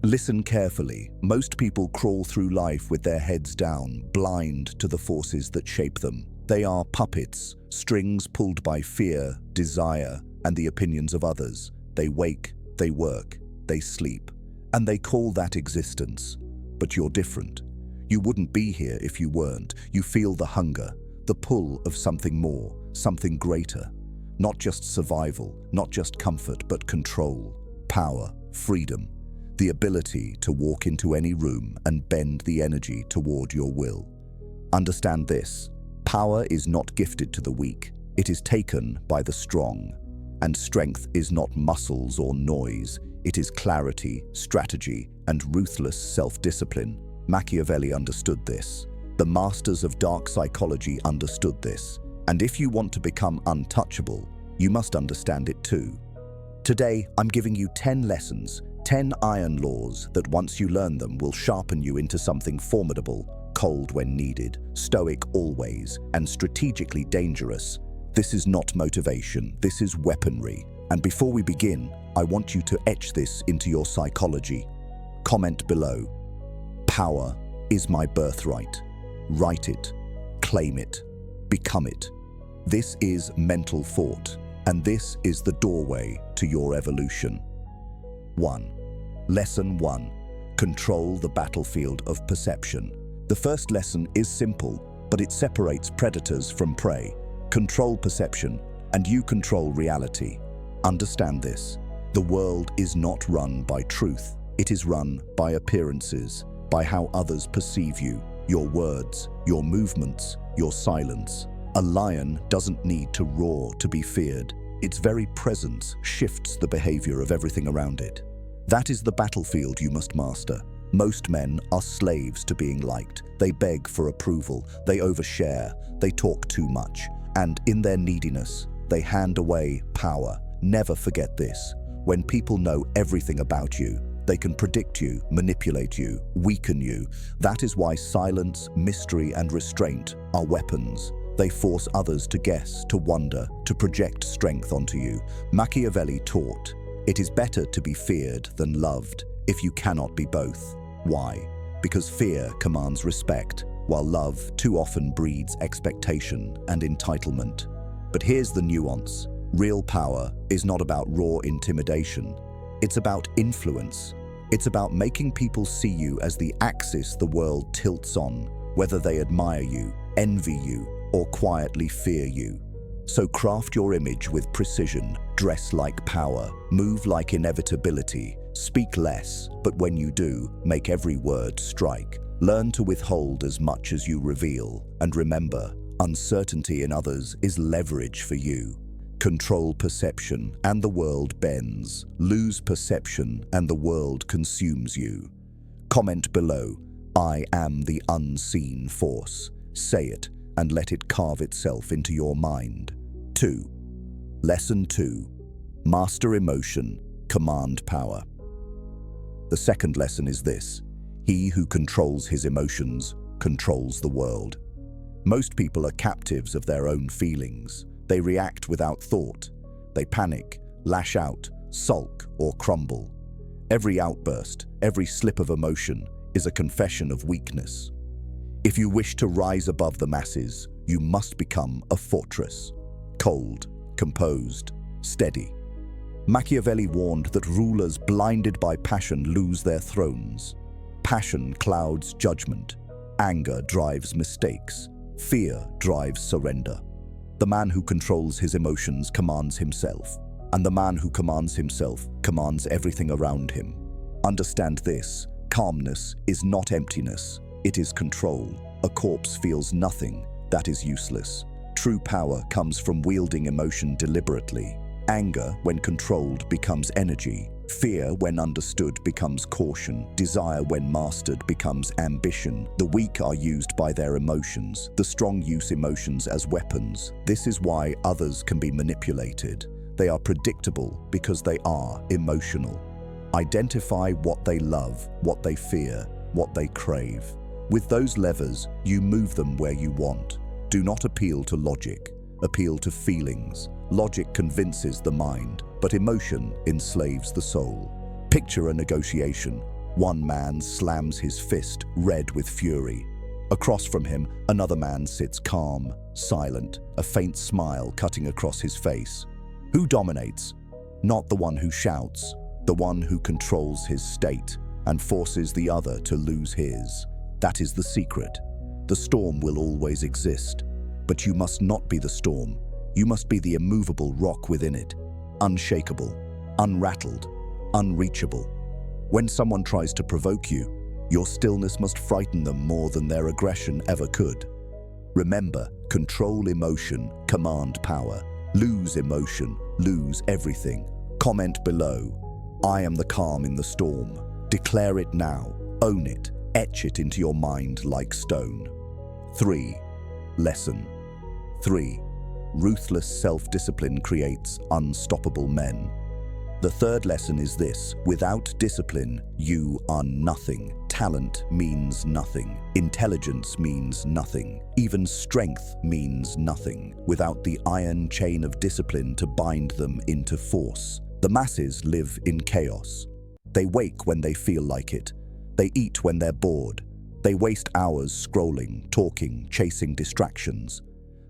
Listen carefully. Most people crawl through life with their heads down, blind to the forces that shape them. They are puppets, strings pulled by fear, desire, and the opinions of others. They wake, they work, they sleep, and they call that existence. But you're different. You wouldn't be here if you weren't. You feel the hunger, the pull of something more, something greater. Not just survival, not just comfort, but control, power, freedom. The ability to walk into any room and bend the energy toward your will. Understand this: power is not gifted to the weak, it is taken by the strong. And strength is not muscles or noise, it is clarity, strategy, and ruthless self-discipline. Machiavelli understood this. The masters of dark psychology understood this. And if you want to become untouchable, you must understand it too. Today, I'm giving you 10 lessons, 10 iron laws that once you learn them will sharpen you into something formidable, cold when needed, stoic always, and strategically dangerous. This is not motivation, this is weaponry. And before we begin, I want you to etch this into your psychology. Comment below: power is my birthright. Write it, claim it, become it. This is mental fort, and this is the doorway to your evolution. 1. Lesson 1. Control the battlefield of perception. The first lesson is simple, but it separates predators from prey. Control perception, and you control reality. Understand this: the world is not run by truth. It is run by appearances, by how others perceive you, your words, your movements, your silence. A lion doesn't need to roar to be feared. Its very presence shifts the behavior of everything around it. That is the battlefield you must master. Most men are slaves to being liked. They beg for approval, they overshare, they talk too much, and in their neediness, they hand away power. Never forget this: when people know everything about you, they can predict you, manipulate you, weaken you. That is why silence, mystery, and restraint are weapons. They force others to guess, to wonder, to project strength onto you. Machiavelli taught, it is better to be feared than loved if you cannot be both. Why? Because fear commands respect, while love too often breeds expectation and entitlement. But here's the nuance: real power is not about raw intimidation. It's about influence. It's about making people see you as the axis the world tilts on, whether they admire you, envy you, or quietly fear you. So craft your image with precision, dress like power, move like inevitability, speak less, but when you do, make every word strike. Learn to withhold as much as you reveal, and remember, uncertainty in others is leverage for you. Control perception, and the world bends. Lose perception, and the world consumes you. Comment below: I am the unseen force. Say it, and let it carve itself into your mind. 2. Lesson 2. Master emotion, command power. The second lesson is this: he who controls his emotions controls the world. Most people are captives of their own feelings. They react without thought. They panic, lash out, sulk, or crumble. Every outburst, every slip of emotion is a confession of weakness. If you wish to rise above the masses, you must become a fortress. Cold, composed, steady. Machiavelli warned that rulers blinded by passion lose their thrones. Passion clouds judgment. Anger drives mistakes. Fear drives surrender. The man who controls his emotions commands himself, and the man who commands himself commands everything around him. Understand this: calmness is not emptiness, it is control. A corpse feels nothing, that is useless. True power comes from wielding emotion deliberately. Anger, when controlled, becomes energy. Fear, when understood, becomes caution. Desire, when mastered, becomes ambition. The weak are used by their emotions. The strong use emotions as weapons. This is why others can be manipulated. They are predictable because they are emotional. Identify what they love, what they fear, what they crave. With those levers, you move them where you want. Do not appeal to logic. Appeal to feelings. Logic convinces the mind, but emotion enslaves the soul. Picture a negotiation. One man slams his fist, red with fury. Across from him, another man sits calm, silent, a faint smile cutting across his face. Who dominates? Not the one who shouts, the one who controls his state and forces the other to lose his. That is the secret. The storm will always exist, but you must not be the storm. You must be the immovable rock within it, unshakable, unrattled, unreachable. When someone tries to provoke you, your stillness must frighten them more than their aggression ever could. Remember, control emotion, command power. Lose emotion, lose everything. Comment below. I am the calm in the storm. Declare it now. Own it. Etch it into your mind like stone. 3. Lesson 3. Ruthless self-discipline creates unstoppable men. The third lesson is this: without discipline, you are nothing. Talent means nothing. Intelligence means nothing. Even strength means nothing without the iron chain of discipline to bind them into force. The masses live in chaos. They wake when they feel like it. They eat when they're bored. They waste hours scrolling, talking, chasing distractions.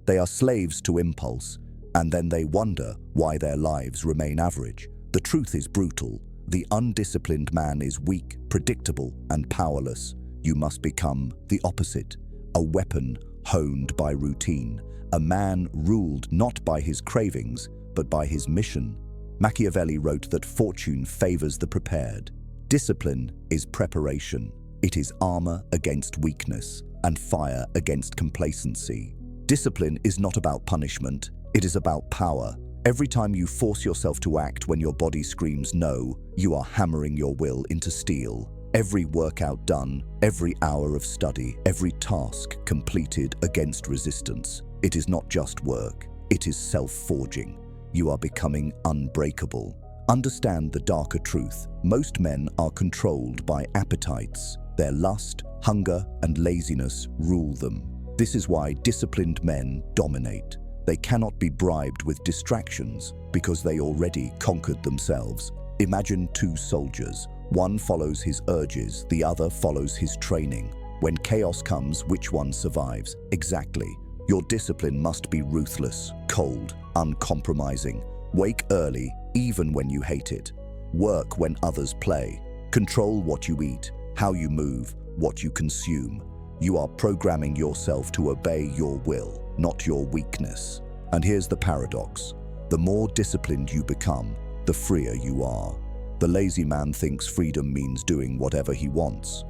They are slaves to impulse, and then they wonder why their lives remain average. The truth is brutal. The undisciplined man is weak, predictable, and powerless. You must become the opposite, a weapon honed by routine, a man ruled not by his cravings, but by his mission. Machiavelli wrote that fortune favors the prepared. Discipline is preparation. It is armor against weakness and fire against complacency. Discipline is not about punishment. It is about power. Every time you force yourself to act when your body screams no, you are hammering your will into steel. Every workout done, every hour of study, every task completed against resistance. It is not just work, it is self-forging. You are becoming unbreakable. Understand the darker truth. Most men are controlled by appetites. Their lust, hunger, and laziness rule them. This is why disciplined men dominate. They cannot be bribed with distractions because they already conquered themselves. Imagine two soldiers. One follows his urges, the other follows his training. When chaos comes, which one survives? Exactly. Your discipline must be ruthless, cold, uncompromising. Wake early, even when you hate it. Work when others play. Control what you eat, how you move, what you consume. You are programming yourself to obey your will, not your weakness. And here's the paradox. The more disciplined you become, the freer you are. The lazy man thinks freedom means doing whatever he wants,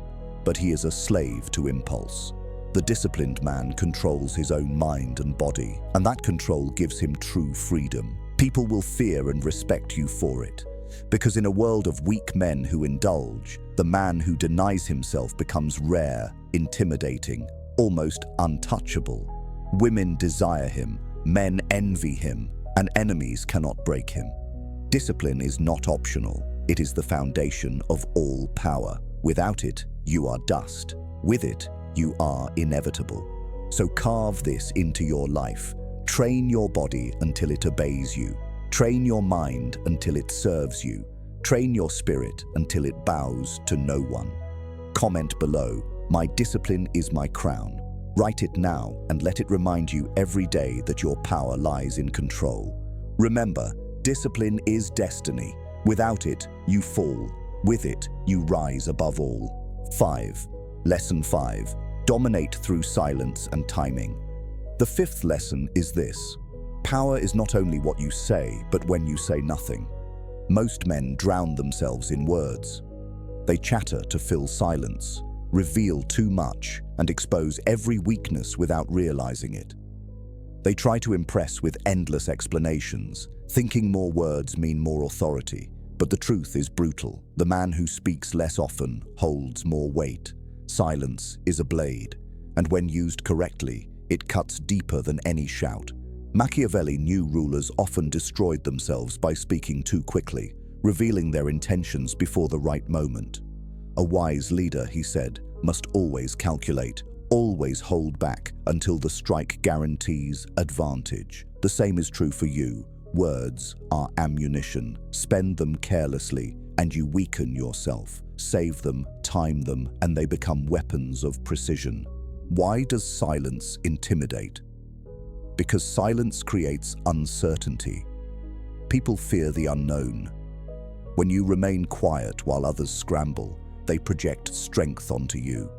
but he is a slave to impulse. The disciplined man controls his own mind and body, and that control gives him true freedom. People will fear and respect you for it, because in a world of weak men who indulge, the man who denies himself becomes rare, intimidating, almost untouchable. Women desire him, men envy him, and enemies cannot break him. Discipline is not optional. It is the foundation of all power. Without it, you are dust. With it, you are inevitable. So carve this into your life. Train your body until it obeys you. Train your mind until it serves you. Train your spirit until it bows to no one. Comment below, "My discipline is my crown." Write it now and let it remind you every day that your power lies in control. Remember, discipline is destiny. Without it, you fall. With it, you rise above all. 5. Lesson 5. Dominate through silence and timing. The fifth lesson is this: power is not only what you say, but when you say nothing. Most men drown themselves in words. They chatter to fill silence, reveal too much, and expose every weakness without realizing it. They try to impress with endless explanations, thinking more words mean more authority. But the truth is brutal. The man who speaks less often holds more weight. Silence is a blade, and when used correctly, it cuts deeper than any shout. Machiavelli knew rulers often destroyed themselves by speaking too quickly, revealing their intentions before the right moment. A wise leader, he said, must always calculate, always hold back until the strike guarantees advantage. The same is true for you. Words are ammunition. Spend them carelessly, and you weaken yourself. Save them, time them, and they become weapons of precision. Why does silence intimidate? Because silence creates uncertainty. People fear the unknown. When you remain quiet while others scramble, they project strength onto you.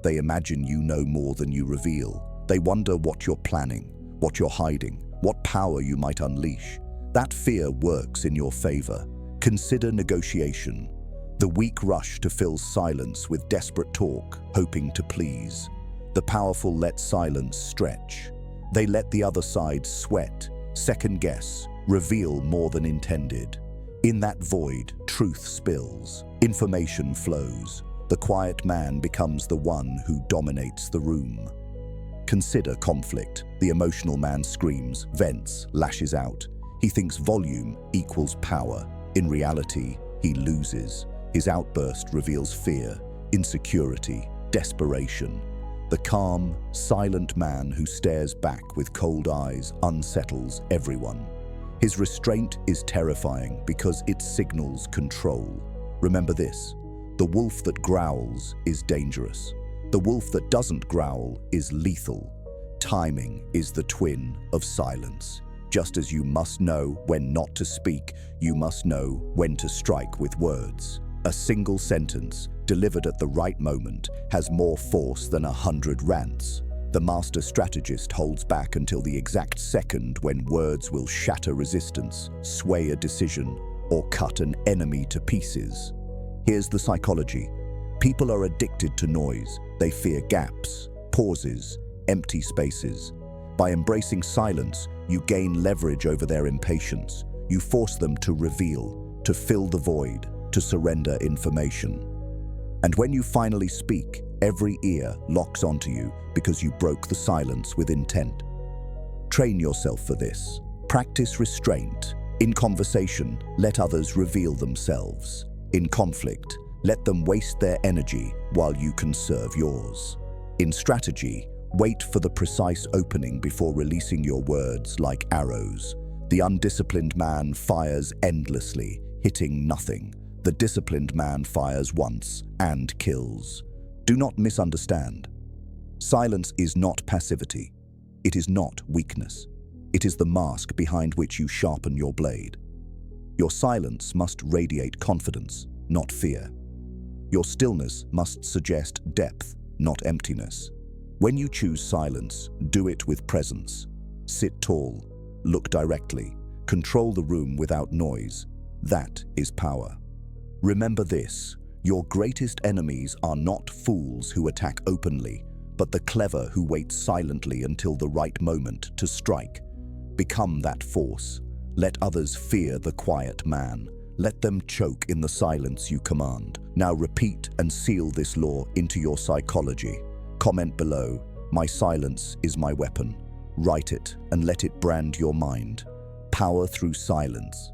They imagine you know more than you reveal. They wonder what you're planning, what you're hiding, what power you might unleash. That fear works in your favor. Consider negotiation. The weak rush to fill silence with desperate talk, hoping to please. The powerful let silence stretch. They let the other side sweat, second guess, reveal more than intended. In that void, truth spills, information flows. The quiet man becomes the one who dominates the room. Consider conflict. The emotional man screams, vents, lashes out. He thinks volume equals power. In reality, he loses. His outburst reveals fear, insecurity, desperation. The calm, silent man who stares back with cold eyes unsettles everyone. His restraint is terrifying because it signals control. Remember this, the wolf that growls is dangerous. The wolf that doesn't growl is lethal. Timing is the twin of silence. Just as you must know when not to speak, you must know when to strike with words. A single sentence, delivered at the right moment, has more force than 100 rants. The master strategist holds back until the exact second when words will shatter resistance, sway a decision, or cut an enemy to pieces. Here's the psychology. People are addicted to noise. They fear gaps, pauses, empty spaces. By embracing silence, you gain leverage over their impatience. You force them to reveal, to fill the void, to surrender information. And when you finally speak, every ear locks onto you because you broke the silence with intent. Train yourself for this. Practice restraint. In conversation, let others reveal themselves. In conflict, let them waste their energy while you conserve yours. In strategy, wait for the precise opening before releasing your words like arrows. The undisciplined man fires endlessly, hitting nothing. The disciplined man fires once and kills. Do not misunderstand. Silence is not passivity. It is not weakness. It is the mask behind which you sharpen your blade. Your silence must radiate confidence, not fear. Your stillness must suggest depth, not emptiness. When you choose silence, do it with presence. Sit tall, look directly, control the room without noise. That is power. Remember this, your greatest enemies are not fools who attack openly, but the clever who wait silently until the right moment to strike. Become that force. Let others fear the quiet man. Let them choke in the silence you command. Now repeat and seal this law into your psychology. Comment below, my silence is my weapon. Write it and let it brand your mind. Power through silence.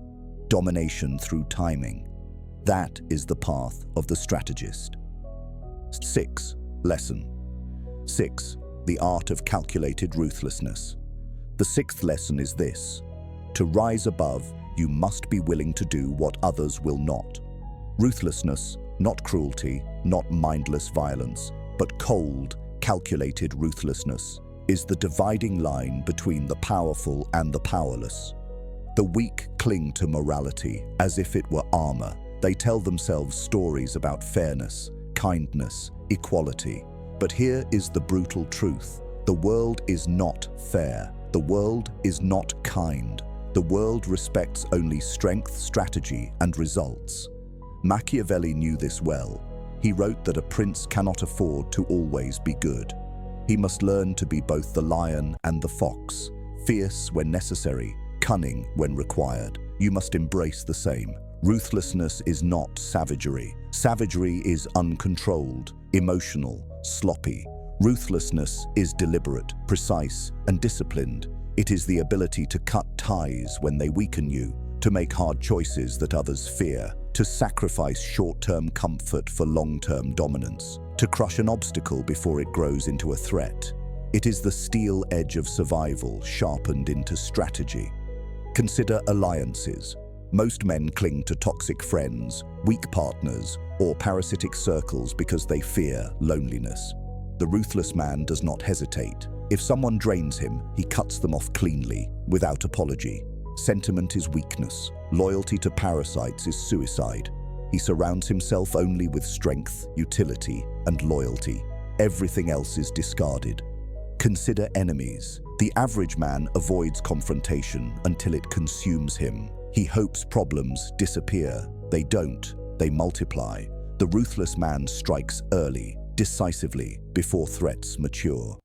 Domination through timing. That is the path of the strategist. 6. Lesson 6. The art of calculated ruthlessness. The 6th lesson is this. To rise above, you must be willing to do what others will not. Ruthlessness, not cruelty, not mindless violence, but cold, calculated ruthlessness, is the dividing line between the powerful and the powerless. The weak cling to morality as if it were armor. They tell themselves stories about fairness, kindness, equality. But here is the brutal truth. The world is not fair. The world is not kind. The world respects only strength, strategy, and results. Machiavelli knew this well. He wrote that a prince cannot afford to always be good. He must learn to be both the lion and the fox, fierce when necessary, cunning when required. You must embrace the same. Ruthlessness is not savagery. Savagery is uncontrolled, emotional, sloppy. Ruthlessness is deliberate, precise, and disciplined. It is the ability to cut ties when they weaken you, to make hard choices that others fear, to sacrifice short-term comfort for long-term dominance, to crush an obstacle before it grows into a threat. It is the steel edge of survival sharpened into strategy. Consider alliances. Most men cling to toxic friends, weak partners, or parasitic circles because they fear loneliness. The ruthless man does not hesitate. If someone drains him, he cuts them off cleanly, without apology. Sentiment is weakness. Loyalty to parasites is suicide. He surrounds himself only with strength, utility, and loyalty. Everything else is discarded. Consider enemies. The average man avoids confrontation until it consumes him. He hopes problems disappear. They don't. They multiply. The ruthless man strikes early, decisively, before threats mature.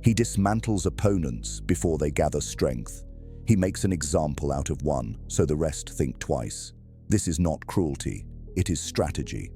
He dismantles opponents before they gather strength. He makes an example out of one, so the rest think twice. This is not cruelty. It is strategy.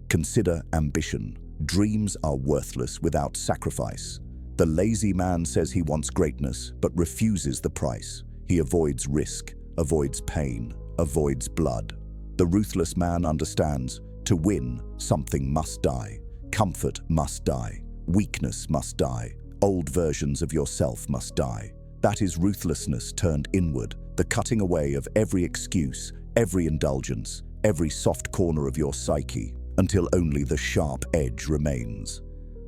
Consider ambition. Dreams are worthless without sacrifice. The lazy man says he wants greatness, but refuses the price. He avoids risk, avoids pain, avoids blood. The ruthless man understands, to win, something must die. Comfort must die. Weakness must die. Old versions of yourself must die. That is ruthlessness turned inward, the cutting away of every excuse, every indulgence, every soft corner of your psyche, until only the sharp edge remains.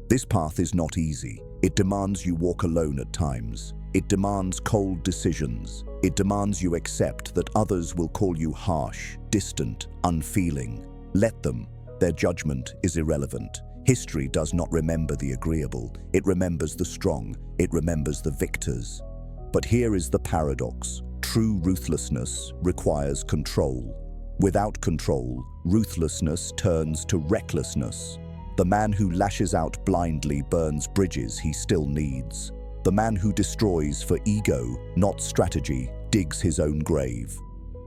This path is not easy. It demands you walk alone at times. It demands cold decisions. It demands you accept that others will call you harsh, distant, unfeeling. Let them. Their judgment is irrelevant. History does not remember the agreeable. It remembers the strong. It remembers the victors. But here is the paradox. True ruthlessness requires control. Without control, ruthlessness turns to recklessness. The man who lashes out blindly burns bridges he still needs. The man who destroys for ego, not strategy, digs his own grave.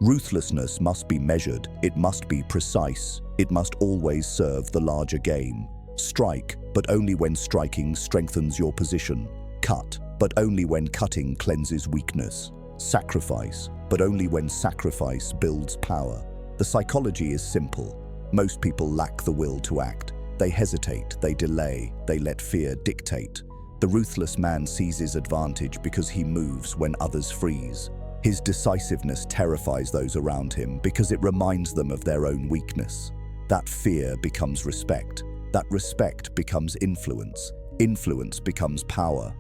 Ruthlessness must be measured, it must be precise, it must always serve the larger game. Strike, but only when striking strengthens your position. Cut, but only when cutting cleanses weakness. Sacrifice, but only when sacrifice builds power. The psychology is simple. Most people lack the will to act. They hesitate, they delay, they let fear dictate. The ruthless man seizes advantage because he moves when others freeze. His decisiveness terrifies those around him because it reminds them of their own weakness. That fear becomes respect. That respect becomes influence. Influence becomes power.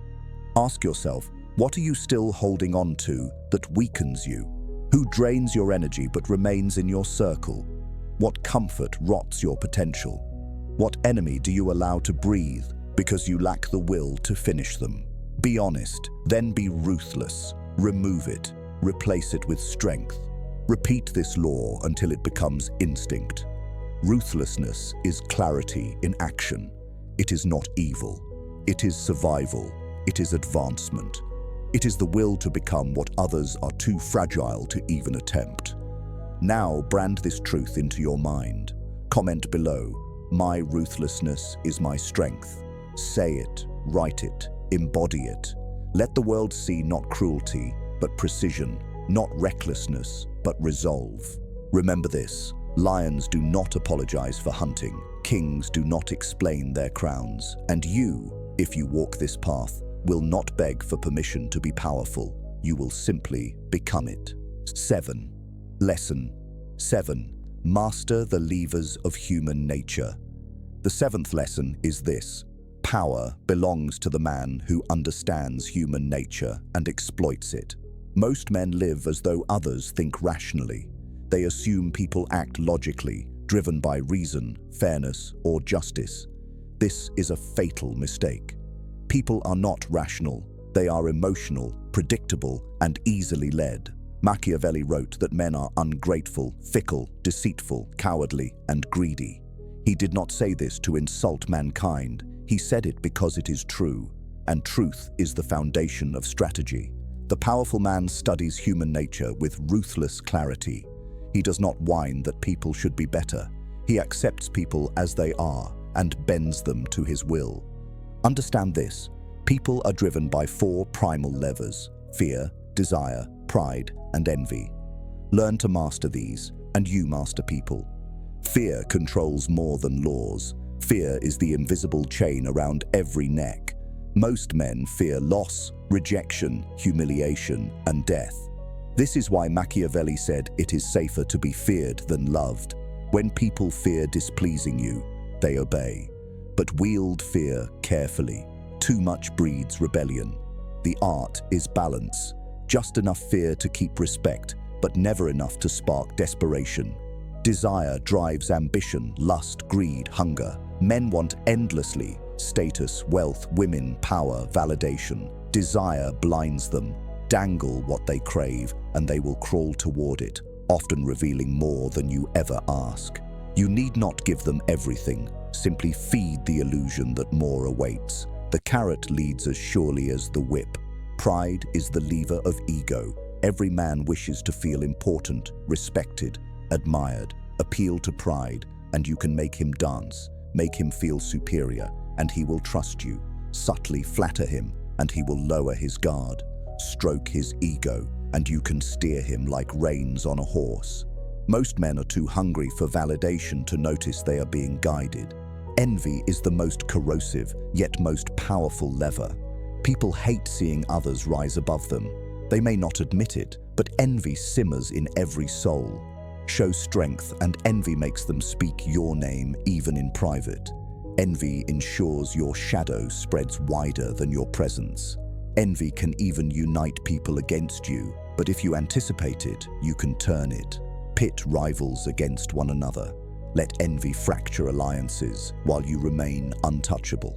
Ask yourself, what are you still holding on to that weakens you? Who drains your energy but remains in your circle? What comfort rots your potential? What enemy do you allow to breathe because you lack the will to finish them? Be honest, then be ruthless. Remove it. Replace it with strength. Repeat this law until it becomes instinct. Ruthlessness is clarity in action. It is not evil. It is survival. It is advancement. It is the will to become what others are too fragile to even attempt. Now brand this truth into your mind. Comment below, "My ruthlessness is my strength." Say it, write it, embody it. Let the world see not cruelty, but precision, not recklessness, but resolve. Remember this, lions do not apologize for hunting, kings do not explain their crowns, and you, if you walk this path, will not beg for permission to be powerful. You will simply become it. 7. Lesson 7. Master the levers of human nature. The 7th lesson is this: power belongs to the man who understands human nature and exploits it. Most men live as though others think rationally. They assume people act logically, driven by reason, fairness, or justice. This is a fatal mistake. People are not rational. They are emotional, predictable, and easily led. Machiavelli wrote that men are ungrateful, fickle, deceitful, cowardly, and greedy. He did not say this to insult mankind. He said it because it is true, and truth is the foundation of strategy. The powerful man studies human nature with ruthless clarity. He does not whine that people should be better. He accepts people as they are and bends them to his will. Understand this: people are driven by 4 primal levers: fear, desire, pride, and envy. Learn to master these, and you master people. Fear controls more than laws. Fear is the invisible chain around every neck. Most men fear loss, rejection, humiliation, and death. This is why Machiavelli said it is safer to be feared than loved. When people fear displeasing you, they obey. But wield fear carefully. Too much breeds rebellion. The art is balance. Just enough fear to keep respect, but never enough to spark desperation. Desire drives ambition, lust, greed, hunger. Men want endlessly: status, wealth, women, power, validation. Desire blinds them. Dangle what they crave, and they will crawl toward it, often revealing more than you ever ask. You need not give them everything. Simply feed the illusion that more awaits. The carrot leads as surely as the whip. Pride is the lever of ego. Every man wishes to feel important, respected, admired. Appeal to pride, and you can make him dance. Make him feel superior, and he will trust you. Subtly flatter him, and he will lower his guard. Stroke his ego, and you can steer him like reins on a horse. Most men are too hungry for validation to notice they are being guided. Envy is the most corrosive, yet most powerful lever. People hate seeing others rise above them. They may not admit it, but envy simmers in every soul. Show strength, and envy makes them speak your name even in private. Envy ensures your shadow spreads wider than your presence. Envy can even unite people against you, but if you anticipate it, you can turn it. Pit rivals against one another. Let envy fracture alliances while you remain untouchable.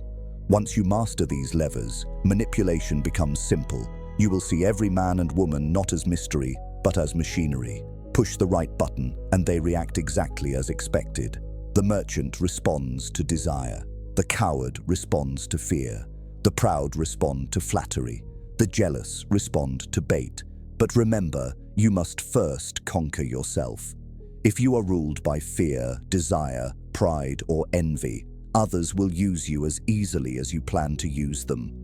Once you master these levers, manipulation becomes simple. You will see every man and woman not as mystery, but as machinery. Push the right button, and they react exactly as expected. The merchant responds to desire. The coward responds to fear. The proud respond to flattery. The jealous respond to bait. But remember, you must first conquer yourself. If you are ruled by fear, desire, pride, or envy, others will use you as easily as you plan to use them.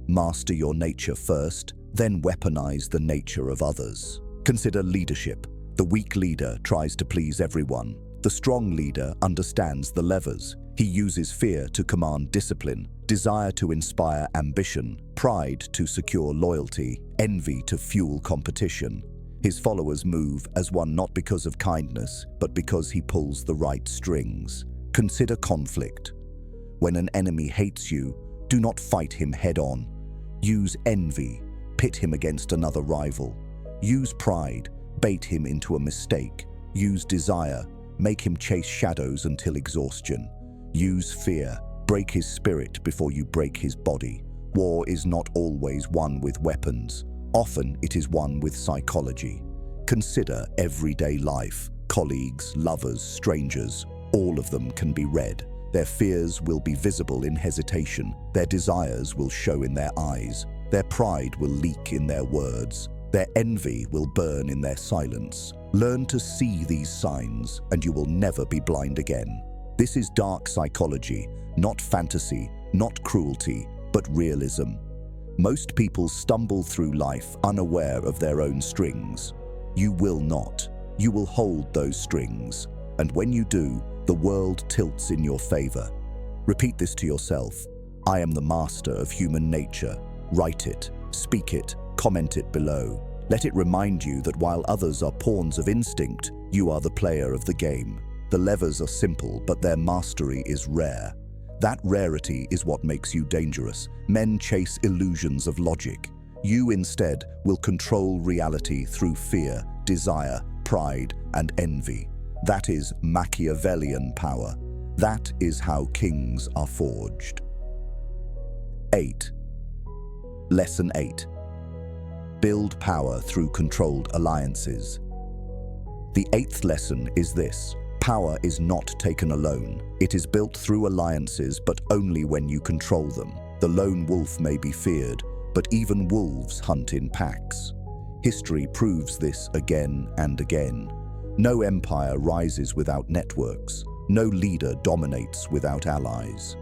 Master your nature first, then weaponize the nature of others. Consider leadership. The weak leader tries to please everyone. The strong leader understands the levers. He uses fear to command discipline, desire to inspire ambition, pride to secure loyalty, envy to fuel competition. His followers move as one not because of kindness, but because he pulls the right strings. Consider conflict. When an enemy hates you, do not fight him head-on. Use envy, pit him against another rival. Use pride, bait him into a mistake. Use desire, make him chase shadows until exhaustion. Use fear, break his spirit before you break his body. War is not always won with weapons. Often it is won with psychology. Consider everyday life. Colleagues, lovers, strangers, all of them can be read. Their fears will be visible in hesitation. Their desires will show in their eyes. Their pride will leak in their words. Their envy will burn in their silence. Learn to see these signs, and you will never be blind again. This is dark psychology, not fantasy, not cruelty, but realism. Most people stumble through life unaware of their own strings. You will not. You will hold those strings. And when you do, the world tilts in your favor. Repeat this to yourself. I am the master of human nature. Write it, speak it, comment it below. Let it remind you that while others are pawns of instinct, you are the player of the game. The levers are simple, but their mastery is rare. That rarity is what makes you dangerous. Men chase illusions of logic. You instead will control reality through fear, desire, pride, and envy. That is Machiavellian power. That is how kings are forged. 8. Lesson 8. Build power through controlled alliances. The 8th lesson is this. Power is not taken alone. It is built through alliances, but only when you control them. The lone wolf may be feared, but even wolves hunt in packs. History proves this again and again. No empire rises without networks. No leader dominates without allies.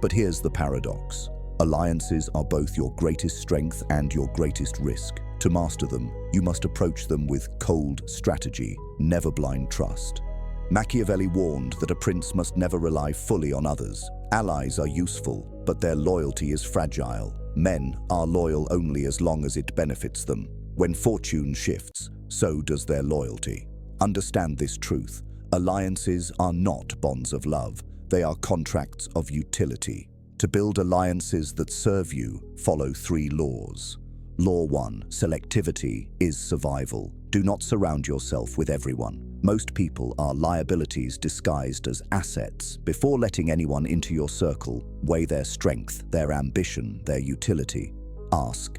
But here's the paradox. Alliances are both your greatest strength and your greatest risk. To master them, you must approach them with cold strategy, never blind trust. Machiavelli warned that a prince must never rely fully on others. Allies are useful, but their loyalty is fragile. Men are loyal only as long as it benefits them. When fortune shifts, so does their loyalty. Understand this truth. Alliances are not bonds of love. They are contracts of utility. To build alliances that serve you, follow 3 laws. Law 1. Selectivity is survival. Do not surround yourself with everyone. Most people are liabilities disguised as assets. Before letting anyone into your circle, weigh their strength, their ambition, their utility. Ask,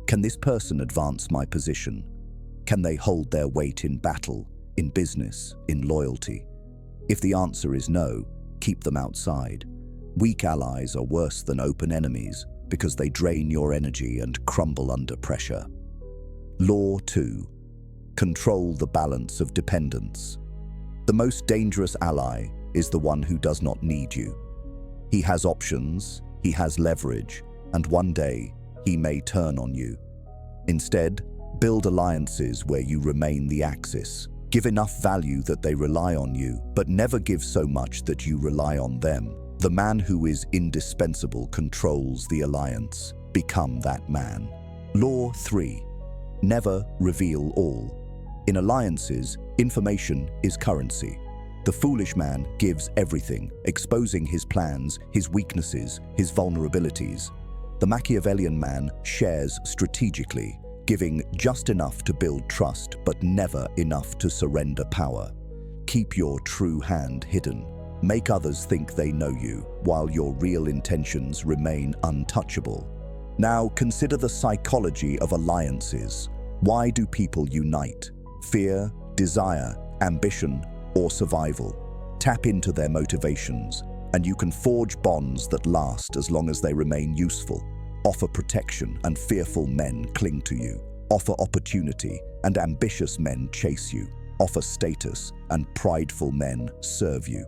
can this person advance my position? Can they hold their weight in battle, in business, in loyalty? If the answer is no, keep them outside. Weak allies are worse than open enemies because they drain your energy and crumble under pressure. Law 2. Control the balance of dependence. The most dangerous ally is the one who does not need you. He has options, he has leverage, and one day he may turn on you. Instead, build alliances where you remain the axis. Give enough value that they rely on you, but never give so much that you rely on them. The man who is indispensable controls the alliance. Become that man. Law 3. Never reveal all. In alliances, information is currency. The foolish man gives everything, exposing his plans, his weaknesses, his vulnerabilities. The Machiavellian man shares strategically, giving just enough to build trust, but never enough to surrender power. Keep your true hand hidden. Make others think they know you, while your real intentions remain untouchable. Now consider the psychology of alliances. Why do people unite? Fear, desire, ambition, or survival? Tap into their motivations, and you can forge bonds that last as long as they remain useful. Offer protection, and fearful men cling to you. Offer opportunity, and ambitious men chase you. Offer status, and prideful men serve you.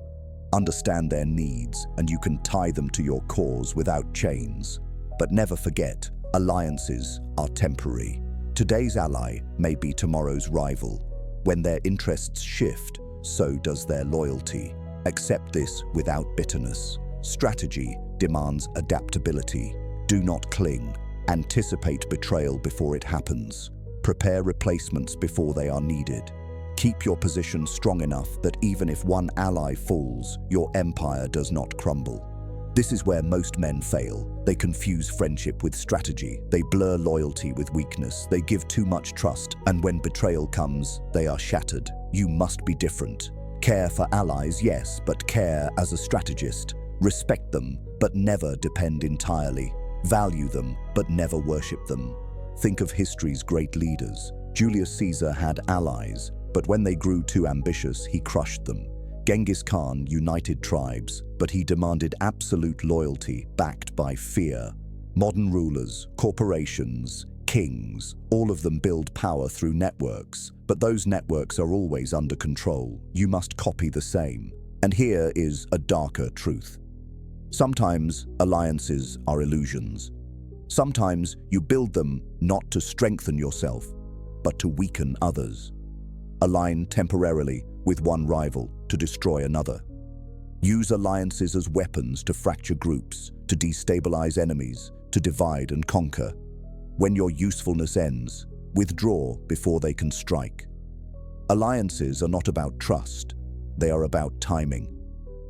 Understand their needs, and you can tie them to your cause without chains. But never forget, alliances are temporary. Today's ally may be tomorrow's rival. When their interests shift, so does their loyalty. Accept this without bitterness. Strategy demands adaptability. Do not cling. Anticipate betrayal before it happens. Prepare replacements before they are needed. Keep your position strong enough that even if one ally falls, your empire does not crumble. This is where most men fail. They confuse friendship with strategy. They blur loyalty with weakness. They give too much trust, and when betrayal comes, they are shattered. You must be different. Care for allies, yes, but care as a strategist. Respect them, but never depend entirely. Value them, but never worship them. Think of history's great leaders. Julius Caesar had allies, but when they grew too ambitious, he crushed them. Genghis Khan united tribes, but he demanded absolute loyalty backed by fear. Modern rulers, corporations, kings, all of them build power through networks, but those networks are always under control. You must copy the same. And here is a darker truth. Sometimes alliances are illusions. Sometimes you build them not to strengthen yourself, but to weaken others. Align temporarily with one rival to destroy another. Use alliances as weapons to fracture groups, to destabilize enemies, to divide and conquer. When your usefulness ends, withdraw before they can strike. Alliances are not about trust, they are about timing.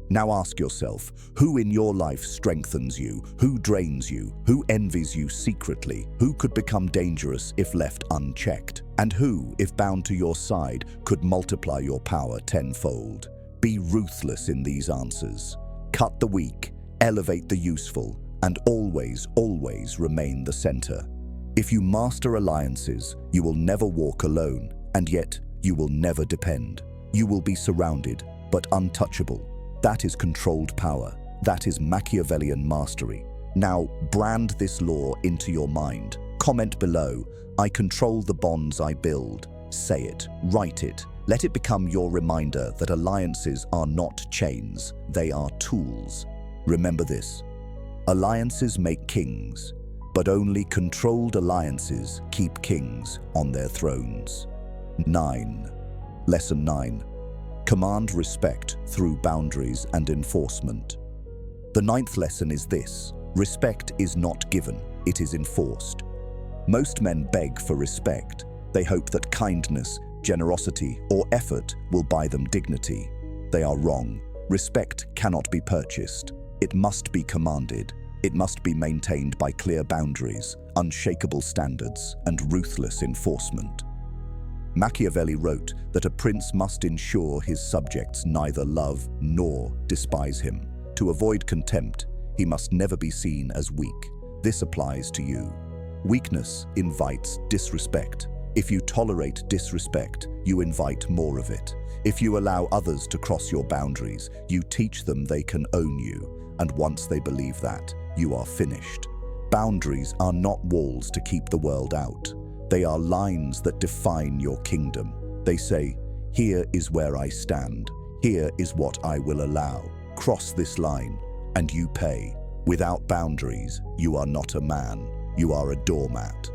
Now ask yourself, who in your life strengthens you? Who drains you? Who envies you secretly? Who could become dangerous if left unchecked? And who, if bound to your side, could multiply your power tenfold? Be ruthless in these answers. Cut the weak, elevate the useful, and always, always remain the center. If you master alliances, you will never walk alone, and yet you will never depend. You will be surrounded, but untouchable. That is controlled power. That is Machiavellian mastery. Now, brand this law into your mind. Comment below, I control the bonds I build. Say it, write it. Let it become your reminder that alliances are not chains, they are tools. Remember this, alliances make kings, but only controlled alliances keep kings on their thrones. 9. Lesson 9. Command respect through boundaries and enforcement. The 9th lesson is this: respect is not given, it is enforced. Most men beg for respect. They hope that kindness, generosity, or effort will buy them dignity. They are wrong. Respect cannot be purchased. It must be commanded. It must be maintained by clear boundaries, unshakable standards, and ruthless enforcement. Machiavelli wrote that a prince must ensure his subjects neither love nor despise him. To avoid contempt, he must never be seen as weak. This applies to you. Weakness invites disrespect. If you tolerate disrespect, you invite more of it. If you allow others to cross your boundaries, you teach them they can own you. And once they believe that, you are finished. Boundaries are not walls to keep the world out. They are lines that define your kingdom. They say, here is where I stand. Here is what I will allow. Cross this line, and you pay. Without boundaries, you are not a man. You are a doormat.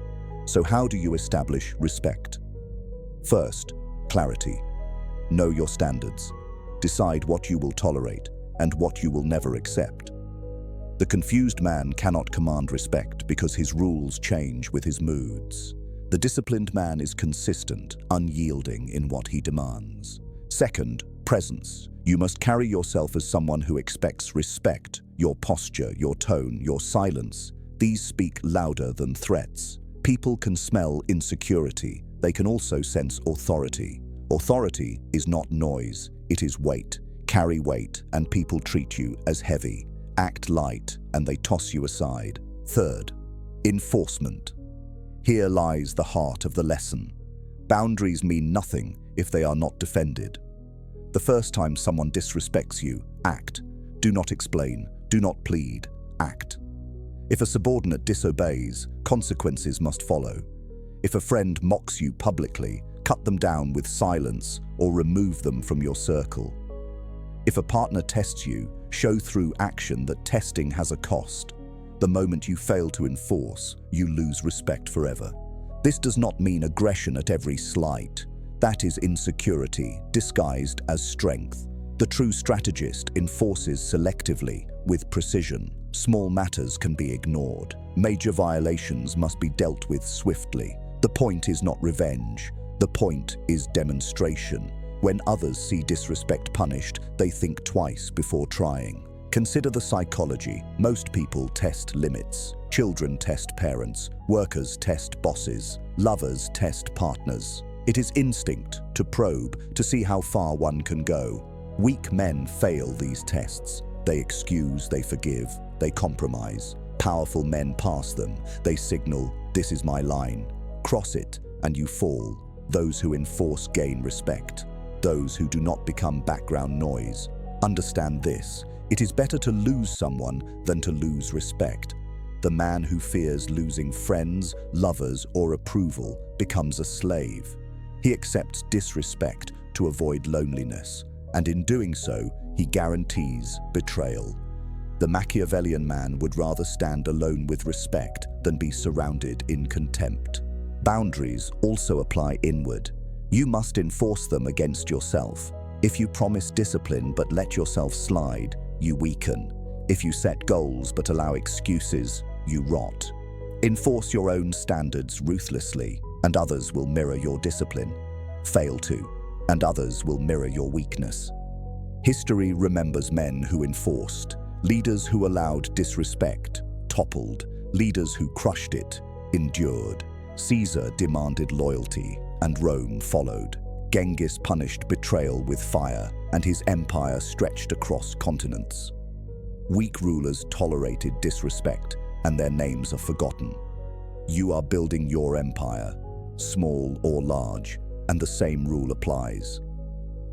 So how do you establish respect? First, clarity. Know your standards. Decide what you will tolerate and what you will never accept. The confused man cannot command respect because his rules change with his moods. The disciplined man is consistent, unyielding in what he demands. Second, presence. You must carry yourself as someone who expects respect. Your posture, your tone, your silence. These speak louder than threats. People can smell insecurity. They can also sense authority. Authority is not noise, it is weight. Carry weight and people treat you as heavy. Act light and they toss you aside. Third, enforcement. Here lies the heart of the lesson. Boundaries mean nothing if they are not defended. The first time someone disrespects you, act. Do not explain, do not plead, act. If a subordinate disobeys, consequences must follow. If a friend mocks you publicly, cut them down with silence or remove them from your circle. If a partner tests you, show through action that testing has a cost. The moment you fail to enforce, you lose respect forever. This does not mean aggression at every slight. That is insecurity, disguised as strength. The true strategist enforces selectively, with precision. Small matters can be ignored. Major violations must be dealt with swiftly. The point is not revenge. The point is demonstration. When others see disrespect punished, they think twice before trying. Consider the psychology. Most people test limits. Children test parents. Workers test bosses. Lovers test partners. It is instinct to probe, to see how far one can go. Weak men fail these tests. They excuse, they forgive, they compromise. Powerful men pass them. They signal, this is my line. Cross it, and you fall. Those who enforce gain respect. Those who do not become background noise. Understand this. It is better to lose someone than to lose respect. The man who fears losing friends, lovers, or approval becomes a slave. He accepts disrespect to avoid loneliness, and in doing so, he guarantees betrayal. The Machiavellian man would rather stand alone with respect than be surrounded in contempt. Boundaries also apply inward. You must enforce them against yourself. If you promise discipline but let yourself slide, you weaken. If you set goals but allow excuses, you rot. Enforce your own standards ruthlessly, and others will mirror your discipline. Fail to, and others will mirror your weakness. History remembers men who enforced, leaders who allowed disrespect, toppled, leaders who crushed it, endured. Caesar demanded loyalty, and Rome followed. Genghis punished betrayal with fire, and his empire stretched across continents. Weak rulers tolerated disrespect, and their names are forgotten. You are building your empire, small or large, and the same rule applies.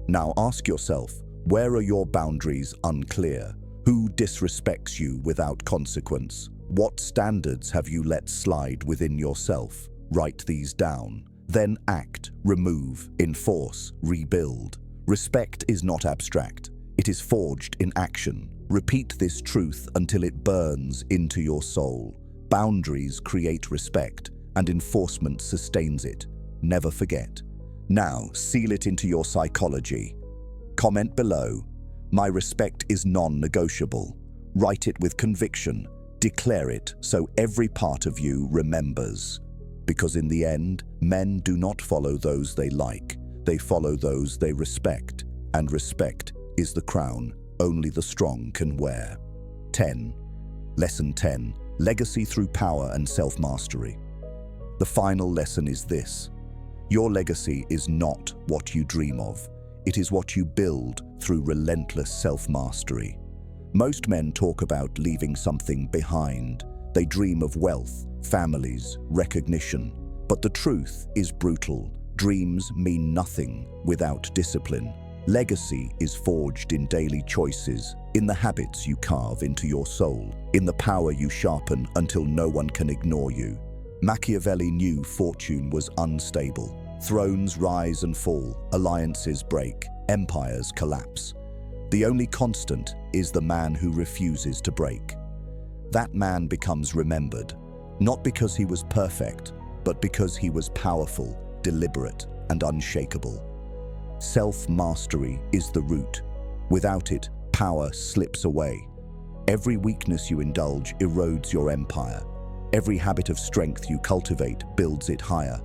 Now ask yourself, where are your boundaries unclear? Who disrespects you without consequence? What standards have you let slide within yourself? Write these down. Then act, remove, enforce, rebuild. Respect is not abstract. It is forged in action. Repeat this truth until it burns into your soul. Boundaries create respect, and enforcement sustains it. Never forget. Now, seal it into your psychology. Comment below. My respect is non-negotiable. Write it with conviction. Declare it so every part of you remembers. Because in the end, men do not follow those they like. They follow those they respect. And respect is the crown only the strong can wear. 10. Lesson 10. Legacy through power and self-mastery. The final lesson is this. Your legacy is not what you dream of. It is what you build through relentless self-mastery. Most men talk about leaving something behind. They dream of wealth, families, recognition. But the truth is brutal. Dreams mean nothing without discipline. Legacy is forged in daily choices, in the habits you carve into your soul, in the power you sharpen until no one can ignore you. Machiavelli knew fortune was unstable. Thrones rise and fall, alliances break, empires collapse. The only constant is the man who refuses to break. That man becomes remembered, not because he was perfect, but because he was powerful, deliberate, and unshakable. Self-mastery is the root. Without it, power slips away. Every weakness you indulge erodes your empire. Every habit of strength you cultivate builds it higher.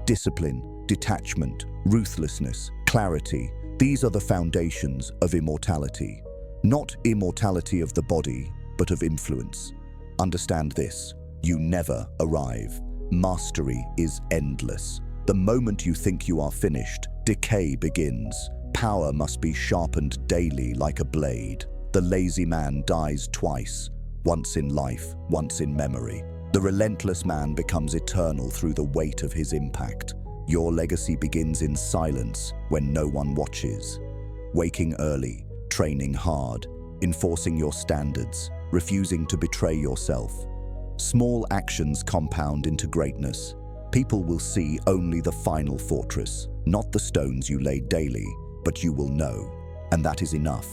Discipline, detachment, ruthlessness, clarity, these are the foundations of immortality. Not immortality of the body, but of influence. Understand this, you never arrive. Mastery is endless. The moment you think you are finished, decay begins. Power must be sharpened daily like a blade. The lazy man dies twice, once in life, once in memory. The relentless man becomes eternal through the weight of his impact. Your legacy begins in silence when no one watches. Waking early, training hard, enforcing your standards, refusing to betray yourself. Small actions compound into greatness. People will see only the final fortress, not the stones you lay daily, but you will know, and that is enough.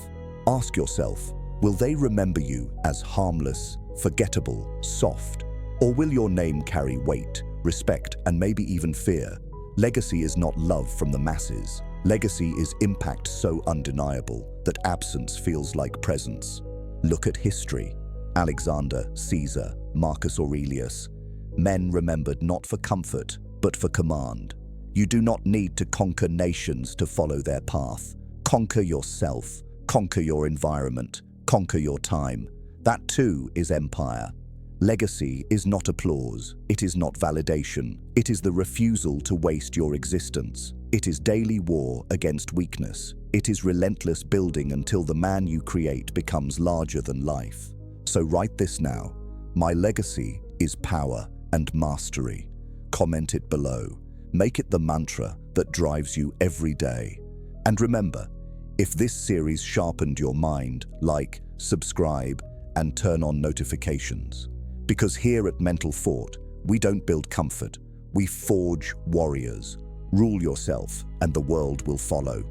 Ask yourself, will they remember you as harmless, forgettable, soft? Or will your name carry weight, respect, and maybe even fear? Legacy is not love from the masses. Legacy is impact so undeniable that absence feels like presence. Look at history. Alexander, Caesar, Marcus Aurelius. Men remembered not for comfort, but for command. You do not need to conquer nations to follow their path. Conquer yourself, conquer your environment, conquer your time. That too is empire. Legacy is not applause, it is not validation, it is the refusal to waste your existence. It is daily war against weakness. It is relentless building until the man you create becomes larger than life. So write this now. My legacy is power and mastery. Comment it below. Make it the mantra that drives you every day. And remember, if this series sharpened your mind, like, subscribe, and turn on notifications. Because here at Mental Fort, we don't build comfort, we forge warriors. Rule yourself, and the world will follow.